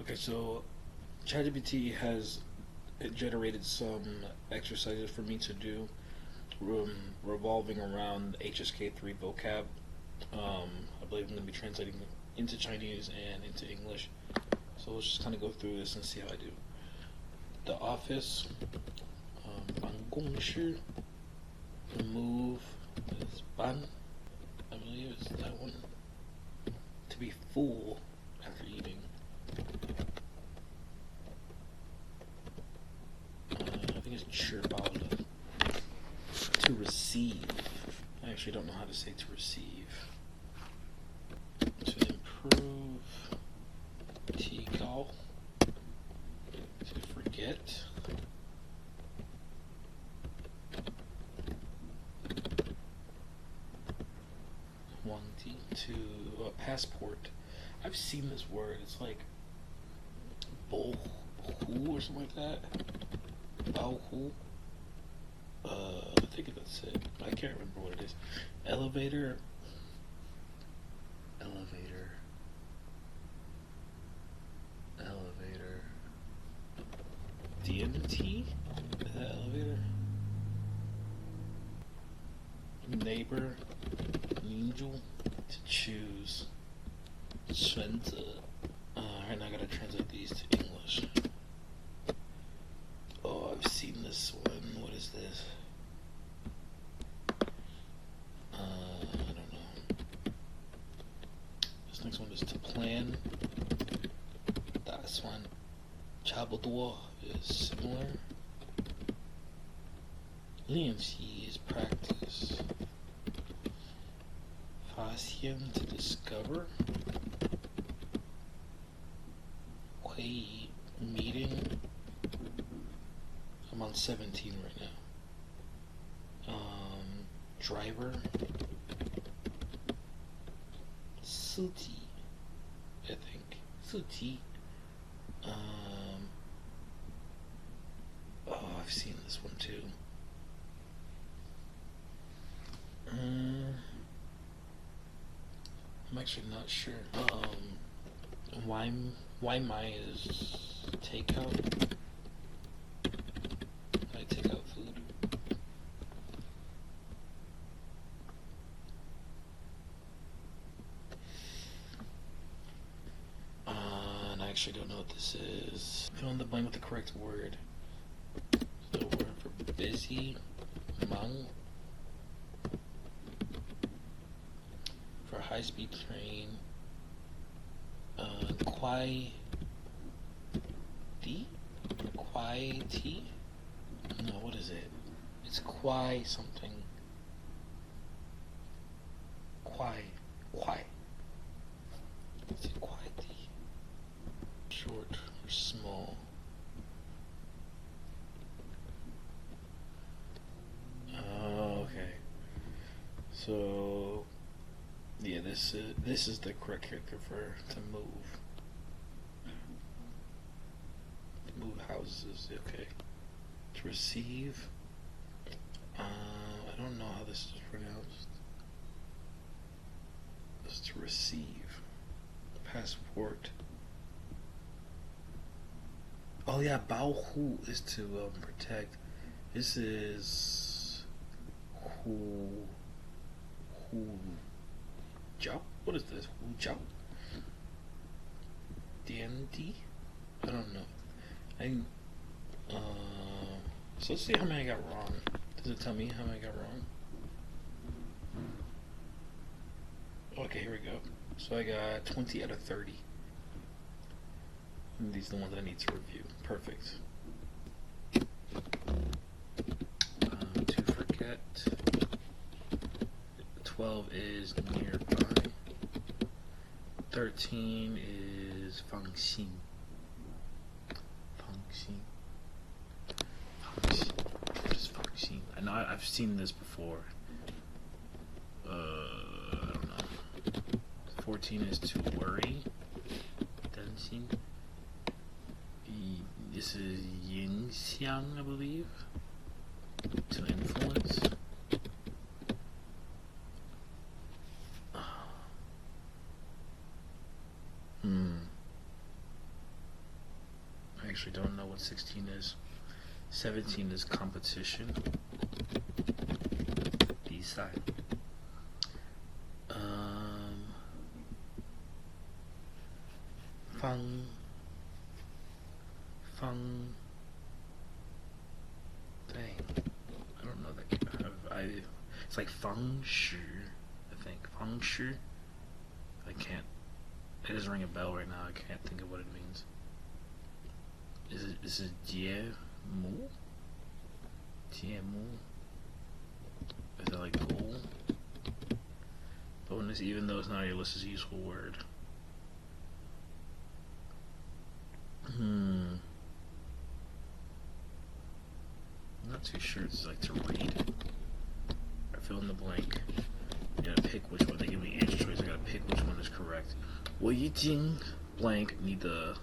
Okay, so ChatGPT has generated some exercises for me to do, revolving around HSK3 vocab. I believe I'm going to be translating into Chinese and into English. So let's just kind of go through this and see how I do. The office, 办公室, the move is 班, I believe it's that one. To be full after eating. I think it's 吃饱了. To receive. I actually don't know how to say to receive. To improve. 提高. To forget. Wanting to passport. I've seen this word. It's like bohu or something like that. Baohu. I think that's it. I can't remember what it is. Elevator. DMT? Is that elevator? Neighbor. Angel. To choose. 选择. Alright, now I gotta translate these to English. Oh, I've seen this one. What is this? I don't know. This next one is to plan. This one, 差不多 is similar. 练习 is practice. 发现 to discover. 会议 meeting. I'm on 17 right now. Driver. 司机 I think. 司机. Oh, I've seen this one too. I'm actually not sure. Why my is takeout? I take out food. And I actually don't know what this is. Fill in the blank with the correct word. The word for busy, 忙. For high-speed train, 快的? 快的? No, what is it? It's kwai something. Kwai. Is it kwai tea? Short or small? Oh, okay. So, yeah, this is the correct character for to move. To move houses, okay. To receive. I don't know how this is pronounced. This is to receive. Passport. Oh yeah, Baohu is to protect. This is Hu Jiao. What is this? Hu Jiao. DND? I don't know. So let's see how many I got wrong. Does it tell me how many I got wrong? Okay, here we go. So I got 20 out of 30. And these are the ones I need to review. Perfect. To forget. 12 is nearby. 13 is 放心. I know I've seen this before. I don't know. 14 is to worry. 担心. This is 影响, I believe. To influence. actually don't know what 16 is. 17 is competition. Zizai. Fang. Dang. I don't know that. It's like Fang Shu, I think. Fang Shu. I can't. It doesn't ring a bell right now. I can't think of what it means. Is it Jiemu? Jiemu? Is that like goal? Bonus, even though it's not a listed useful word. I'm not too sure. It's like to read. I fill in the blank. You gotta pick which one. They give me answer choice. I gotta pick which one is correct. 我已经 blank 你的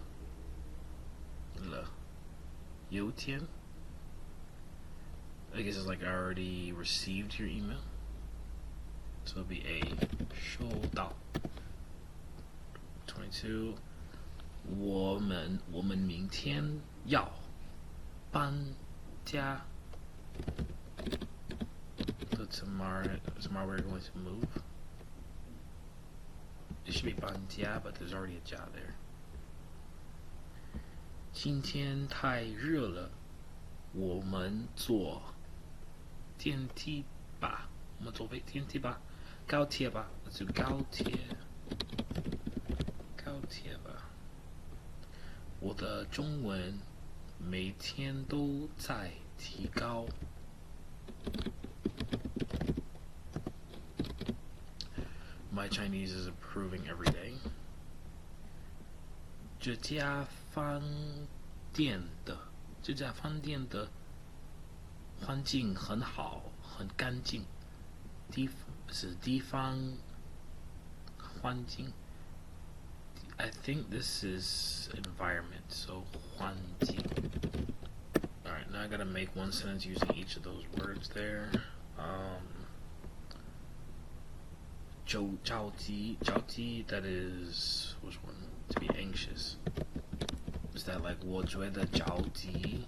邮件. I guess it's like I already received your email. So it'll be A. 收到. 22. 我们明天要搬家. So tomorrow we're going to move. It should be 搬家, but there's already a 家 there. 今天太热了，我们坐电梯吧。我们坐电梯吧，高铁吧，就高铁吧。我的中文每天都在提高。My Chinese is improving every day. 这家饭店的环境很好，很干净。地方环境。I think this is environment, so 环境. Alright, now I gotta make one sentence using each of those words there. 着急, that is, which one? To be anxious. Is that like 我觉得着急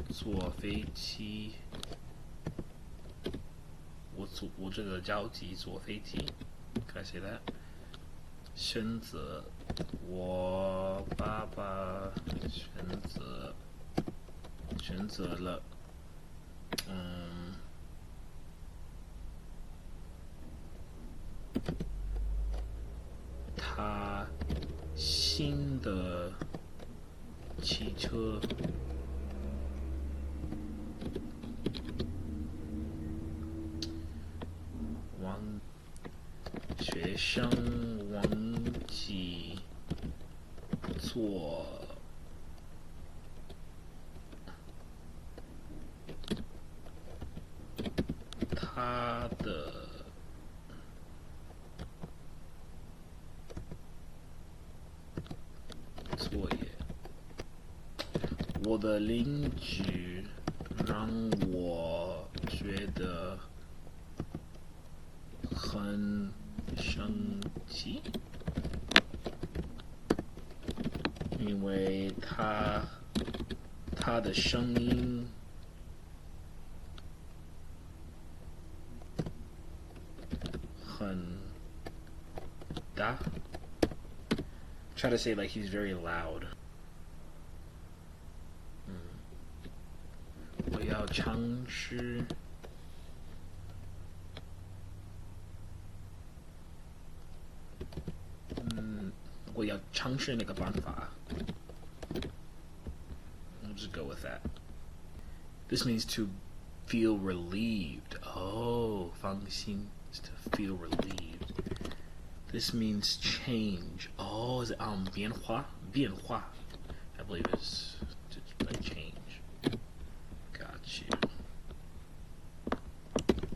坐飞机我觉得着急坐飞机 Can I say that? 选择我爸爸选择了他新的汽车学生忘记做他的作业。我的邻居让我觉得很生气，因为他的声音很大。Try to say like he's very loud. 我要尝试我要尝试那个办法。I'll just go with that. This means to feel relieved. Oh, 放心 is to feel relieved. This means change. Oh, is it 变化? I believe it's like change. Got you.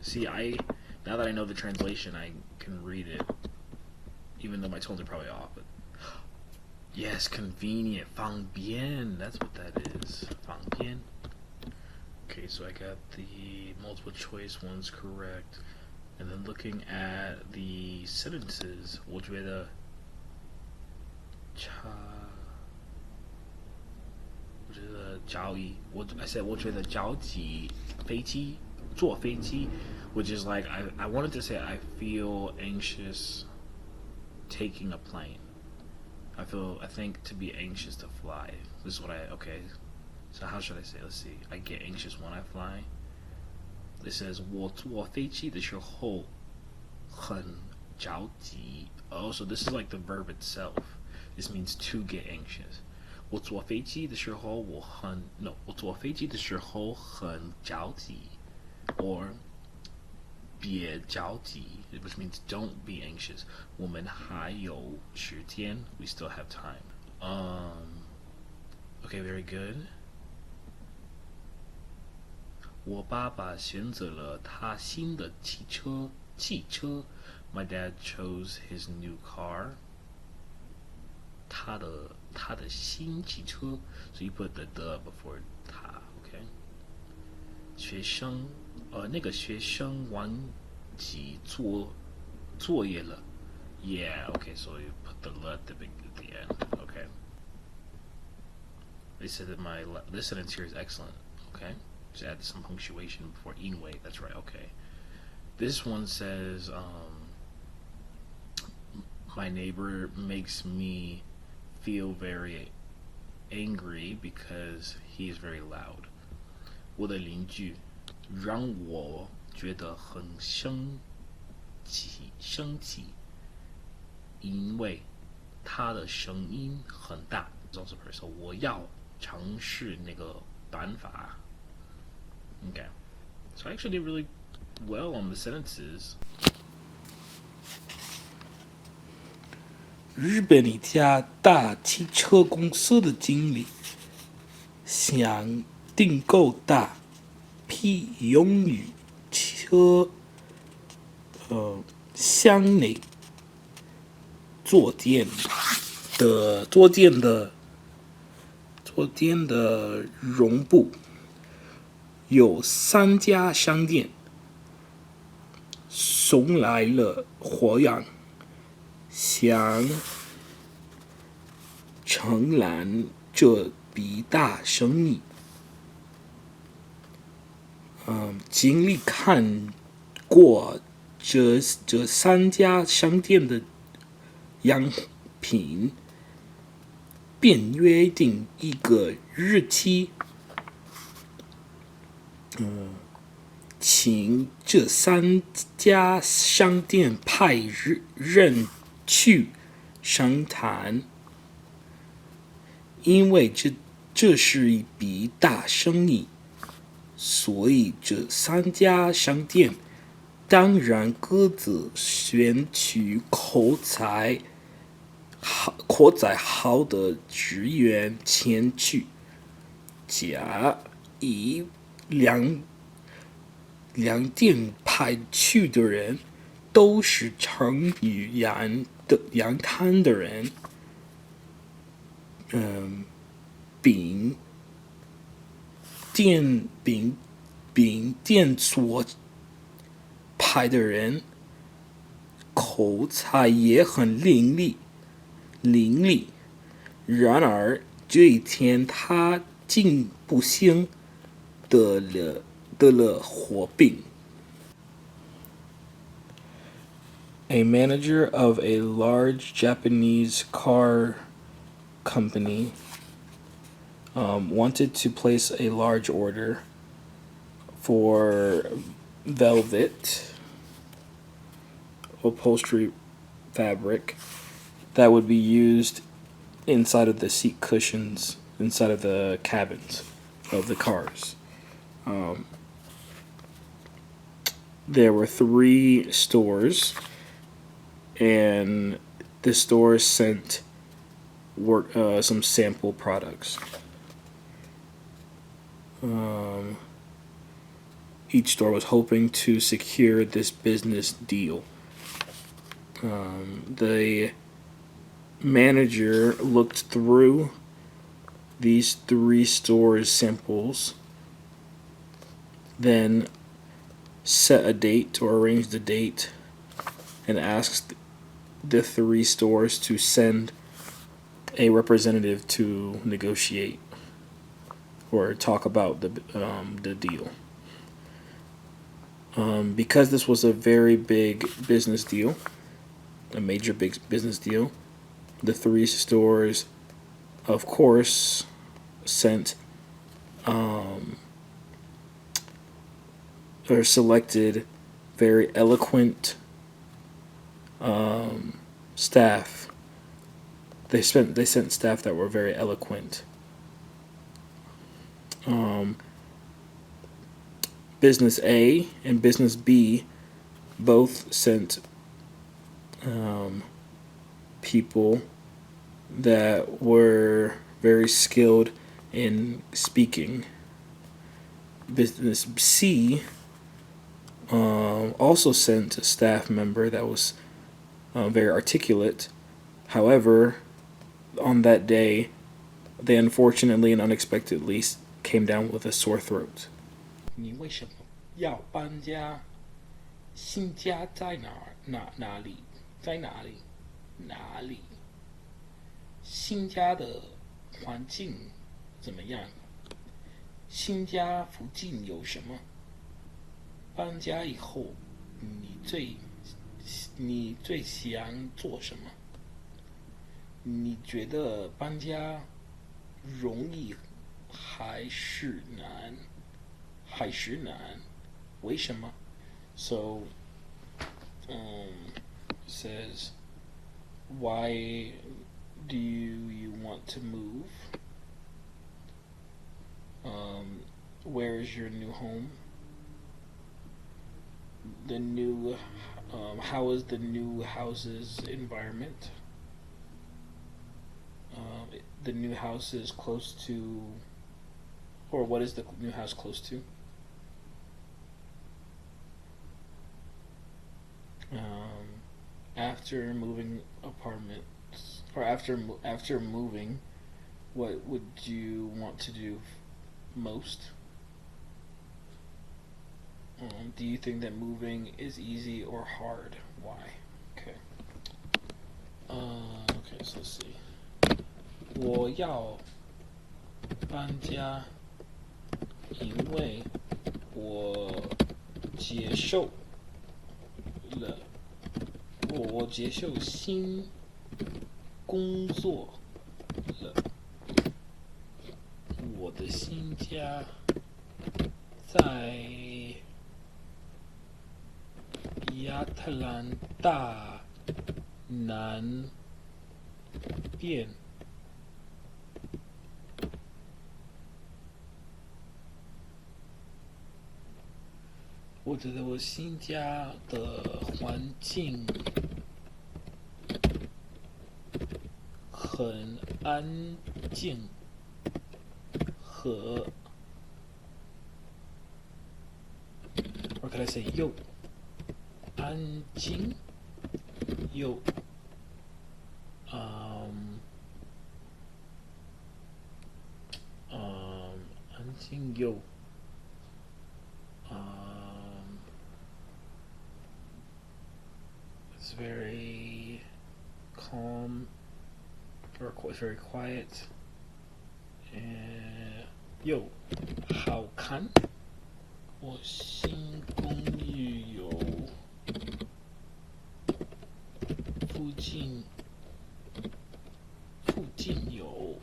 See, now that I know the translation, I can read it, even though my tones are probably off. But yes, convenient. 方便. That's what that is. 方便. Okay, so I got the multiple choice ones correct. And then looking at the sentences, 我觉得差觉得着急，I said 我觉得着急飞机坐飞机 which is like I wanted to say I feel anxious taking a plane. I think to be anxious to fly. This is what okay. So how should I say? Let's see. I get anxious when I fly. It says 我坐飞机的时候很着急. Oh, so this is like the verb itself. This means to get anxious. 我坐飞机的时候我坐飞机的时候很着急 or 别着急 which means don't be anxious. 我们还有时间 we still have time. Okay, very good. 我爸爸选择了他新的汽车 My dad chose his new car. 他的新汽车 so you put the before 他 okay. 那个学生忘记作业了 Yeah, okay, so you put the at the end. Okay. They said that this sentence here is excellent. Okay. Just add some punctuation before 因为 that's right, okay. This one says my neighbor makes me feel very angry because he is very loud. 我的邻居让我觉得很生气因为他的声音很大 It's also personal. 我要尝试那个办法 Okay. So I actually did really well on the sentences. 日本一家大汽车公司的经理想订购大批用于车厢内坐垫的绒布，有3家商店送来了货样，想承揽这笔大生意。经理看过这3家商店的样品，便约定一个日期，请这3家商店派人去商谈，因为这是一笔大生意，所以这3家商店当然各自选取口才好的职员前去。假以两店派去的人都是常于阳谈的人，并店所派的人口才也很伶俐。然而这一天他竟不幸得了火病。A manager of a large Japanese car company wanted to place a large order for velvet upholstery fabric that would be used inside of the seat cushions inside of the cabins of the cars. There were 3 stores, and the stores sent some sample products. Each store was hoping to secure this business deal. The manager looked through these 3 stores' samples, then set a date or arranged a date, and asked the 3 stores to send a representative to negotiate. or talk about the deal. Because this was a very big business deal, a major big business deal, the three stores, of course, sent or selected very eloquent staff. They sent staff that were very eloquent. Business A and Business B both sent people that were very skilled in speaking. Business C also sent a staff member that was very articulate. However, on that day, they unfortunately and unexpectedly came down with a sore throat. 你为什么要搬家？新家在哪儿？哪里？在哪里？哪里？新家的环境怎么样？新家附近有什么？搬家以后，你最想做什么？你觉得搬家容易还是难？还是难？为什么？So, says, why do you want to move? Where is your new home? How is the new house's environment? The new house is close to, or what is the new house close to? After moving apartments, or after moving, what would you want to do most? Do you think that moving is easy or hard? Why? Okay. Okay, so let's see. 我要搬家，因为我接受了，我接受新工作了。我的新家在亚特兰大南边。我觉得我新家的环境很安静和 or could I say 又安静又安静又it's very calm or very quiet and 又好看。我新公寓有附近有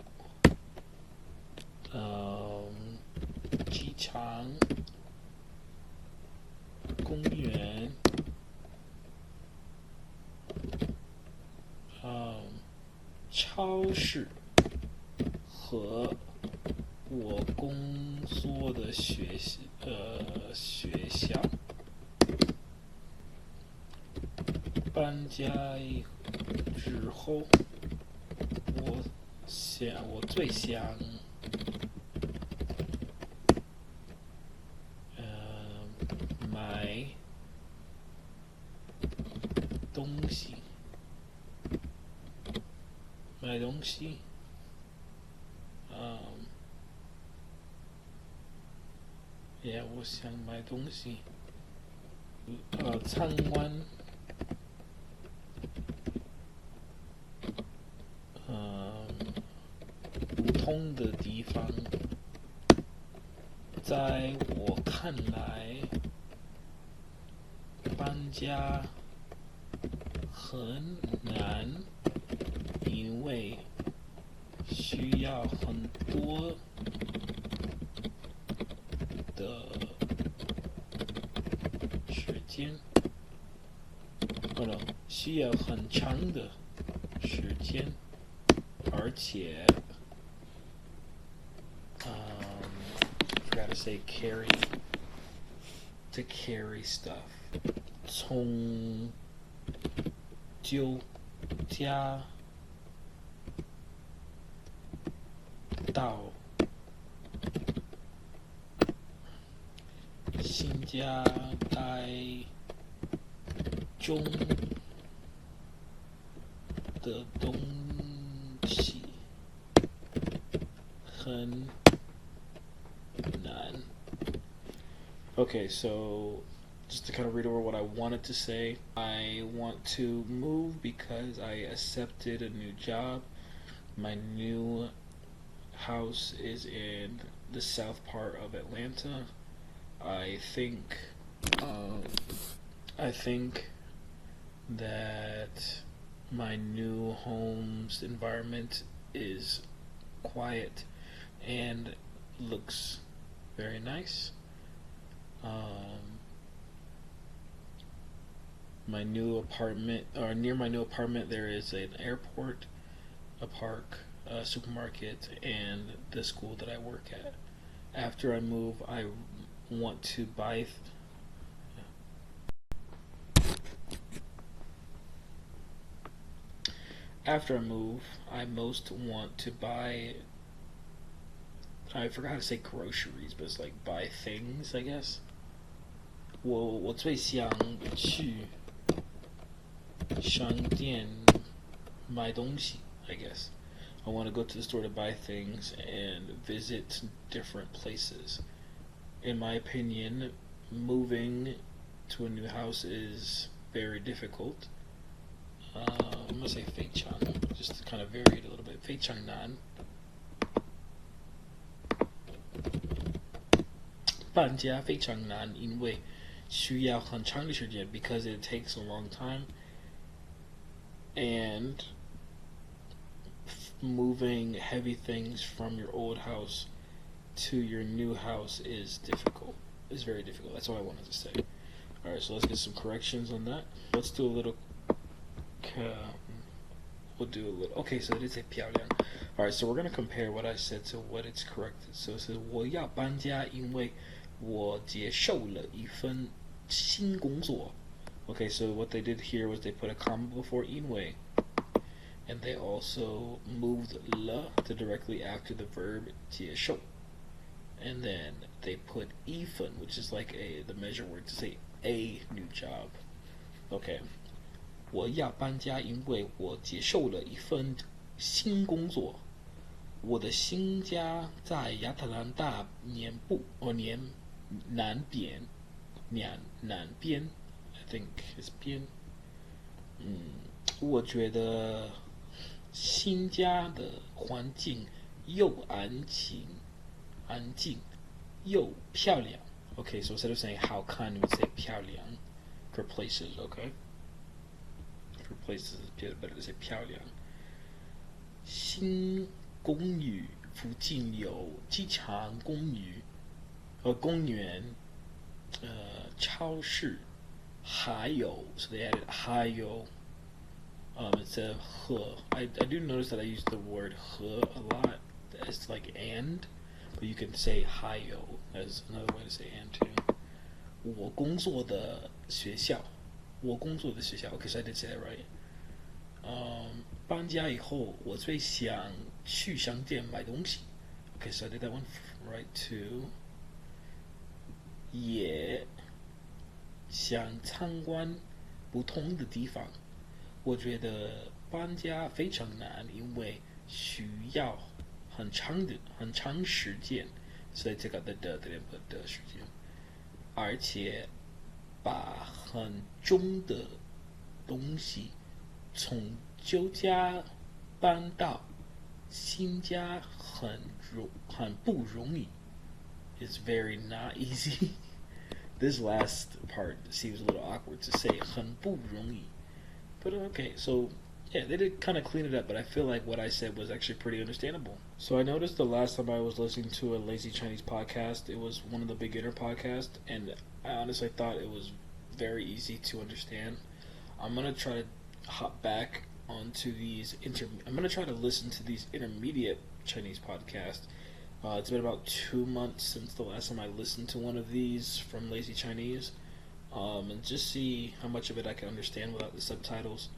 机场、公园，超市和我工作的学校。搬家之后，我最想买东西。我想买东西。参观。不同的地方。在我看来，搬家很难，因为需要很多的时间，需要很长的时间，而且forgot to say to carry stuff， 从旧家到新家带重的东西很难。Okay, so just to kind of read over what I wanted to say, I want to move because I accepted a new job. My new house is in the south part of Atlanta. I think that my new home's environment is quiet and looks very nice. My new apartment, or near my new apartment, there is an airport, a park, a supermarket, and the school that I work at. After I move, I want to buy. After I move, I most want to buy. I forgot how to say groceries, but it's like buy things, I guess. 我最想去商店买东西, I guess. I want to go to the store to buy things and visit different places. In my opinion, moving to a new house is very difficult. I'm gonna say 非常, just to kind of vary it a little bit. 非常难. 搬家非常难，因为需要很长的时间 because it takes a long time, and moving heavy things from your old house to your new house is difficult. It's very difficult. That's all I wanted to say. Alright, so let's get some corrections on that. Let's do a little. We'll do a little. Okay, so it is a 漂亮. Alright, so we're going to compare what I said to what it's corrected. So it says 我要搬家，因为我接受了一份新工作. Okay, so what they did here was they put a comma before 因为, and they also moved 了 to directly after the verb 接受. And then they put 一份, which is like the measure word to say a new job. Okay. 我要搬家，因为我接受了一份新工作。我的新家在亚特兰大南边 I think is 边。我觉得新家的环境又安静又漂亮。Okay, so instead of saying 好看, we would say 漂亮 for places, okay? For places, it's better to say 漂亮. 新公寓附近有机场公园超市还有 so they added 还有 instead of 和 I do notice that I use the word 和 a lot as like and, but you can say 还有 as another way to say and too. 我工作的学校 okay, so I did say that right. 搬家以后我最想去商店买东西. Okay, so I did that one right too. 也想参观不同的地方. 我觉得搬家非常难，因为需要很长时间，所以这个的时间，而且把很重的东西从旧家搬到新家很不容易。is very not easy. This last part seems a little awkward to say. 很不容易. But okay, so yeah, they did kind of clean it up, but I feel like what I said was actually pretty understandable. So I noticed the last time I was listening to a Lazy Chinese podcast, it was one of the beginner podcasts, and I honestly thought it was very easy to understand. I'm gonna try to hop back onto these I'm gonna try to listen to these intermediate Chinese podcasts. It's been about 2 months since the last time I listened to one of these from Lazy Chinese, and just see how much of it I can understand without the subtitles.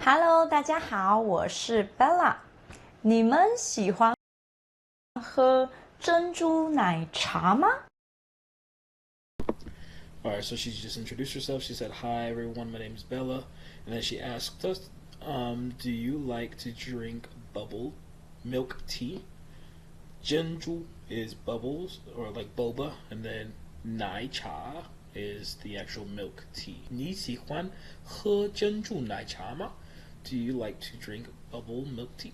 Hello， 大家好，我是 Bella。你们喜欢喝珍珠奶茶吗？ Alright, so she just introduced herself. She said, "Hi everyone, my name is Bella," and then she asked us, "Do you like to drink bubble milk tea?" 珍珠 is bubbles or like boba, and then 奶茶 is the actual milk tea. 你喜欢喝珍珠奶茶吗? Do you like to drink bubble milk tea?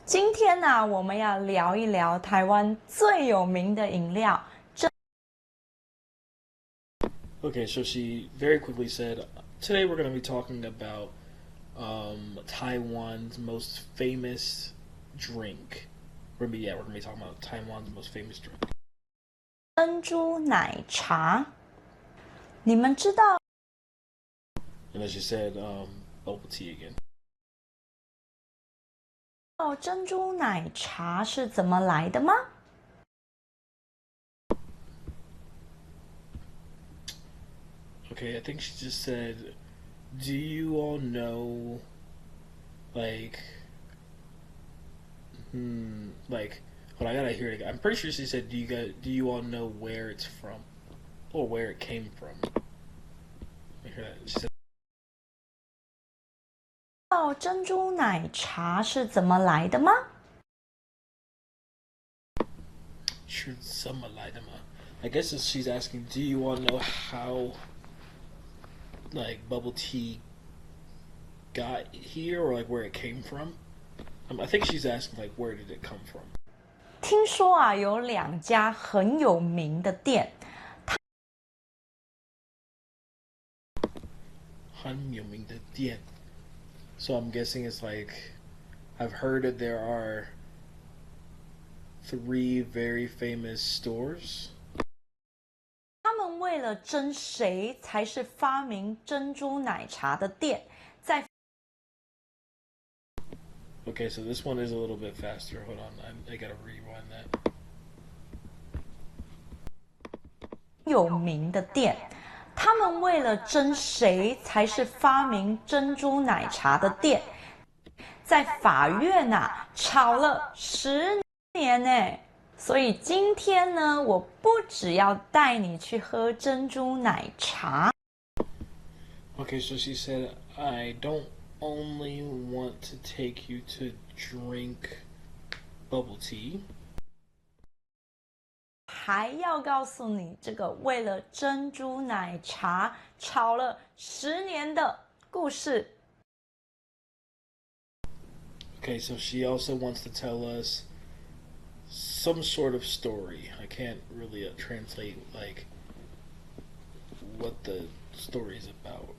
今天呢，我们要聊一聊台湾最有名的饮料。Okay, so she very quickly said, today we're going to be talking about Taiwan's most famous drink. We're going to be talking about Taiwan's most famous drink. 珍珠奶茶，你们知道 And then she said bubble tea again. 珍珠奶茶是怎么来的吗？ Okay, I think she just said, do you all know, like, hold on, I gotta hear it again. I'm pretty sure she said, do you all know where it's from? Or where it came from? Let me hear that. She said, 珍珠奶茶是怎么来的吗？ 是怎么来的吗? I guess she's asking, do you all know how, like, bubble tea got here, or like where it came from? I think she's asking, like, where did it come from? 听说啊，有2家很有名的店，很有名的店. So I'm guessing it's like, I've heard that there are 3 very famous stores. 他们为了争谁才是发明珍珠奶茶的店，在 Okay, so this one is a little bit faster. Hold on, I gotta rewind that. 有名的店，他们为了争谁才是发明珍珠奶茶的店，在法院吵了10年呢。所以今天呢，我不只要带你去喝珍珠奶茶。 Okay, so she said, I don't only want to take you to drink bubble tea. 还要告诉你这个为了珍珠奶茶吵了10年的故事。 Okay, so she also wants to tell us some sort of story. I can't really translate like what the story is about.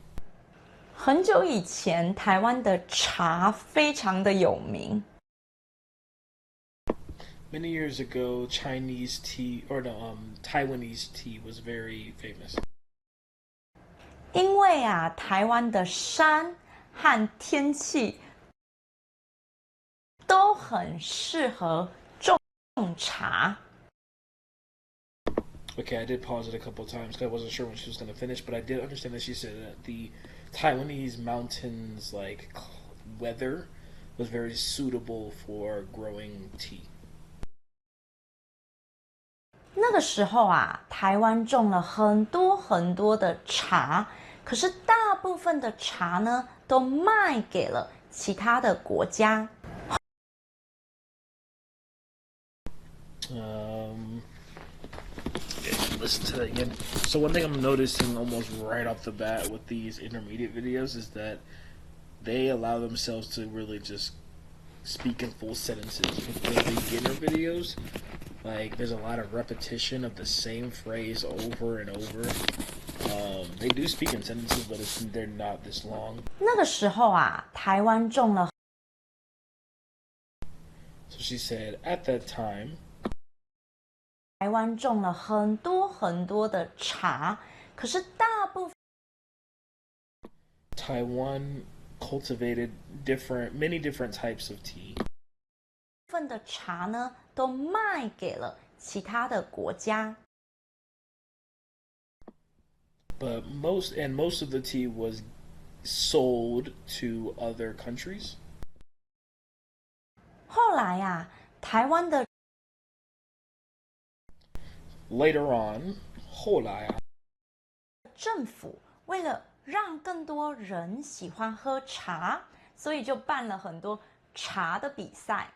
很久以前，台湾的茶非常的有名。 Many years ago, Chinese tea, or no, Taiwanese tea was very famous. 因为台湾的山和天气都很适合种茶。 Okay, I did pause it a couple of times because I wasn't sure when she was going to finish, but I did understand that she said that the Taiwanese mountains, like, weather was very suitable for growing tea. 那个时候台湾种了很多很多的茶，可是大部分的茶呢，都卖给了其他的国家。Listen to that again. So one thing I'm noticing almost right off the bat with these intermediate videos is that they allow themselves to really just speak in full sentences. With the beginner videos, like there's a lot of repetition of the same phrase over and over. They do speak in sentences, but they're not this long. 那个时候啊，台湾种了 So she said, at that time, 台湾种了很多很多的茶，可是大部分 Taiwan cultivated many different types of tea. 的茶呢都卖给了其他的国家。But most of the tea was sold to other countries. 后来啊，台湾的 Later on, 后来啊，政府为了让更多人喜欢喝茶，所以就办了很多茶的比赛。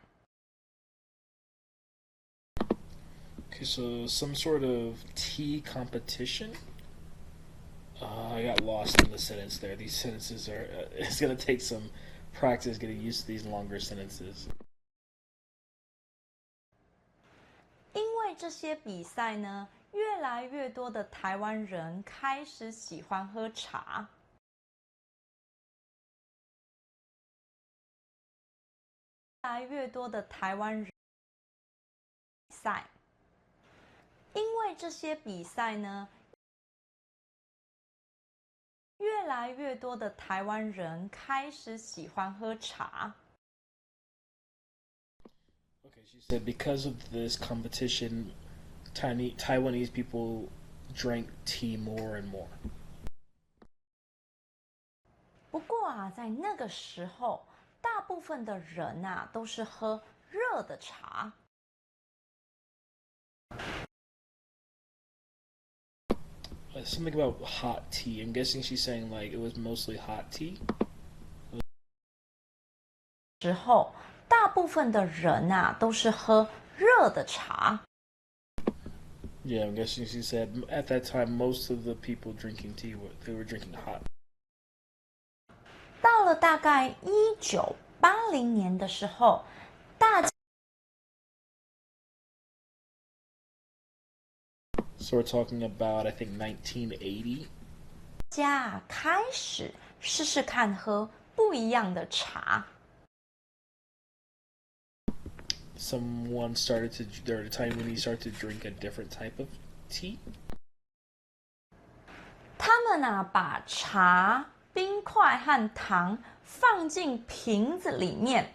Okay, so some sort of tea competition. I got lost in the sentence there. These sentences are. It's gonna take some practice getting used to these longer sentences. 因为这些比赛呢，越来越多的台湾人开始喜欢喝茶。越来越多的台湾人比赛，因为这些比赛呢，越来越多的台湾人开始喜欢喝茶。Okay, she said because of this competition, Taiwanese people drank tea more and more. 不过啊，在那个时候，大部分的人啊都是喝热的茶。Something about hot tea. I'm guessing she's saying like it was mostly hot tea. 时候，大部分的人啊都是喝热的茶。Yeah, I'm guessing she said at that time most of the people drinking tea they were drinking hot. 到了大概1980年的时候，大家 So we're talking about I think 1980. 开始试试看喝不一样的茶。Someone started to there was a time when he started to drink a different type of tea. 他们啊把茶、冰块和糖放进瓶子里面，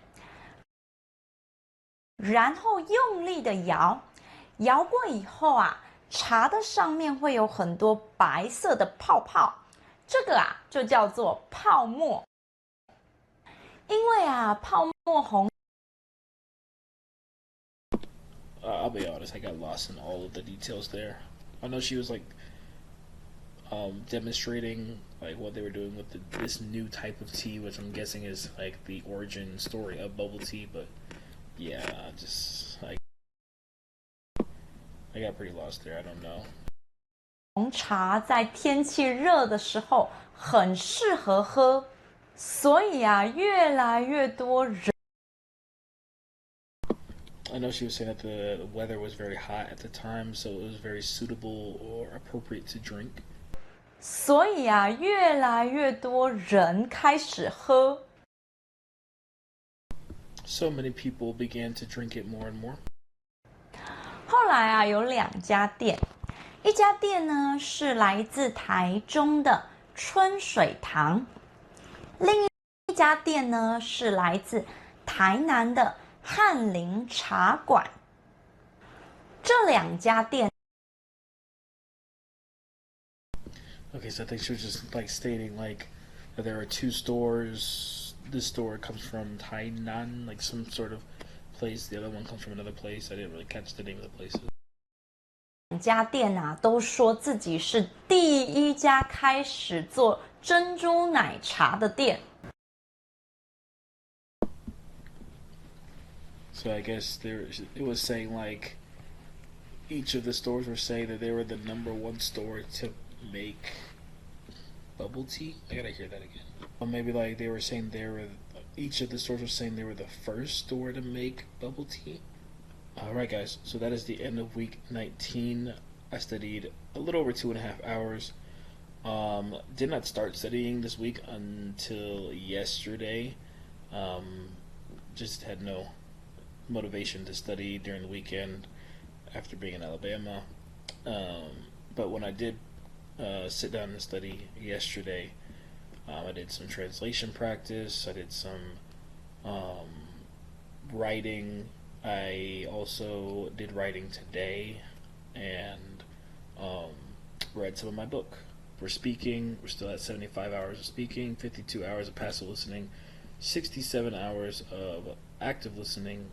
然后用力的摇，摇过以后啊，茶的上面会有很多白色的泡泡，这个啊就叫做泡沫。因为啊泡沫红。I'll be honest, I got lost in all of the details there. I know she was like demonstrating like what they were doing with this new type of tea, which I'm guessing is like the origin story of bubble tea. But yeah, I got pretty lost there. I don't know. 红茶在天气热的时候很适合喝，所以啊，越来越多人。I know she was saying that the weather was very hot at the time, so it was very suitable or appropriate to drink. 所以啊，越来越多人开始喝。So many people began to drink it more and more. 后来啊，有2家店，一家店呢是来自台中的春水堂，另一家店呢是来自台南的翰林茶馆。这2家店。Okay, so I think she was just like stating like that there are 2 stores. This store comes from Tainan, like some sort of place. The other one comes from another place. I didn't really catch the name of the places. 2家店啊，都说自己是第一家开始做珍珠奶茶的店。So I guess it was saying like each of the stores were saying that they were the number 1 store to make bubble tea. I gotta hear that again. Or maybe like they were saying they were, each of the stores were saying they were the first store to make bubble tea. Alright guys, so that is the end of week 19. I studied a little over 2.5 hours. Did not start studying this week until yesterday. Just had no motivation to study during the weekend after being in Alabama. But when I did sit down and study yesterday, I did some translation practice. I did some writing. I also did writing today and read some of my book. For speaking, we're still at 75 hours of speaking, 52 hours of passive listening, 67 hours of active listening,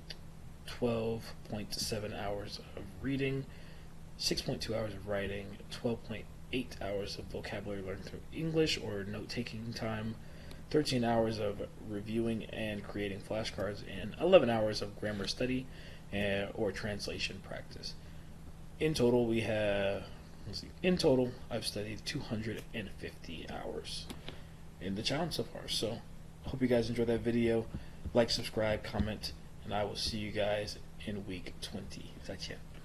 12.7 hours of reading, 6.2 hours of writing, 12.8 hours of vocabulary learning through English or note-taking time, 13 hours of reviewing and creating flashcards, and 11 hours of grammar study or translation practice. In total, I've studied 250 hours in the challenge so far. So, hope you guys enjoyed that video. Like, subscribe, comment, and I will see you guys in week 20. 再见。